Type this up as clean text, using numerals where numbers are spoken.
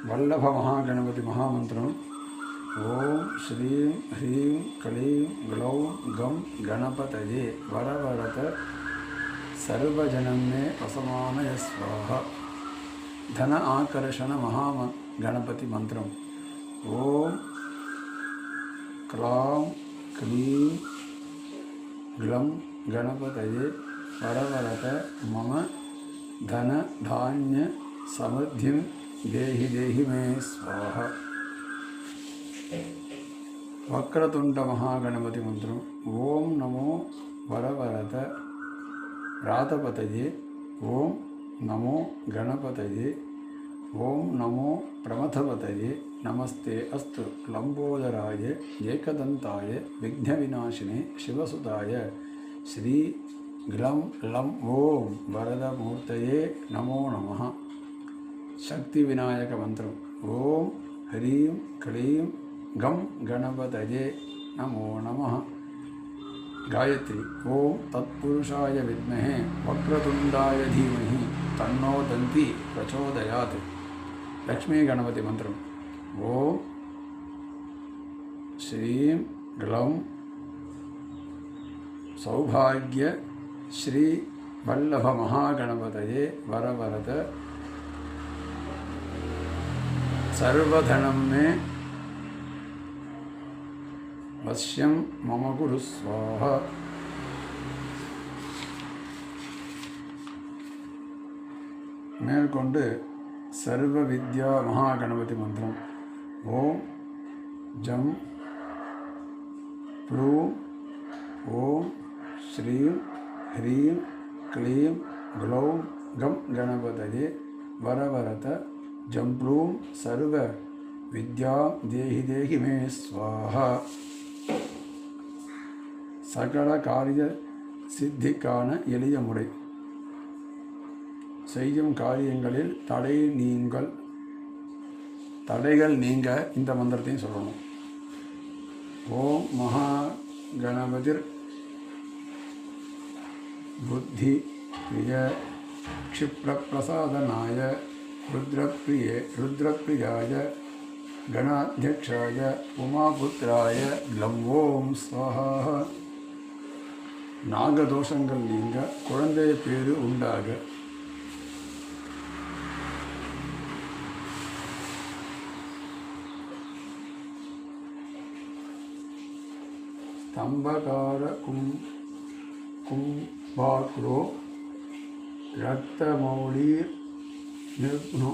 வல்லப மகாகணபதி மகாமந்திரம். ஓம் ஸ்ரீம் ஹ்ரீம் க்ளீம் க்ளௌம் கம் கணபதயே வரவரத சர்வஜனமே வசமானய ஸ்வாஹா. தன ஆகர்ஷண கணபதி மந்திரம். ஓம் க்ளாம் க்ளீம் க்ளம் கணபதயே வரவரத மம தன தானிய சமர்த்தியம் தேஹி தேஹி மே ஸ்வாஹா. வக்ரதுண்ட மகாகணபதி மந்திரம். ஓம் நமோ வரவரத ராதபதயே. ஓம் நமோ கணபதயே. ஓம் நமோ பிரமதபதயே. நமஸ்தே அஸ்து லம்போதராய ஏகதந்தாய விக்னவிநாசினே சிவசுதாய ஸ்ரீ க்ளம் லம் ஓம் வரதமூர்த்தயே நமோ நமः. சக்தி விநாயக மந்திரம். ஓம் ஹ்ரீம் க்ளீம் கம் கணபதயே நமோ நமः. காயத்ரி. ஓம் தத்புருஷாய வித்மஹே வக்ரதுண்டாய தீமஹி தன்னோ தந்தி பிரச்சோதயாத். லக்ஷ்மி கணபதி மந்திரம். ஓம் ஸ்ரீம் க்ளம் சௌபாகிய ஸ்ரீ வல்லப மகாகணபதயே வரவரத சர்வதனம் மே வஸ்யம் மம குரு ஸ்வாஹா. மேற்கொண்டு சர்வ வித்யா மகாகணபதி மந்திரம். ஓம் ஜம் ப்ளூம் ஓம் ஸ்ரீம் ஹ்ரீம் க்ளீம் க்ளௌம் கம் கணபதயே வரவரத ஜம்ப்ளூம் சர்வ வித்யா தேஹி தேஹி மே ஸ்வாஹா. சகல காரிய சித்திக்கான எளிய முறை. செய்யும் காரியங்களில் தடைகள் நீங்க இந்த மந்திரத்தையும் சொல்லணும். ஓம் மகா கணபதிர் புத்தி பிரிய க்ஷிப்ரப்பிரசாதனாய ருத்ரப்பிரியாய கணாத்தியக்ஷாய உமாபுத்திராய க்ளம் ஓம் ஸ்வாஹா. நாகதோஷங்கள் நீங்க குழந்தை பேரு உண்டாக. ஸ்தம்பகார கும்பாக்ரோ ரக்தமௌலீர் நிர்குணோ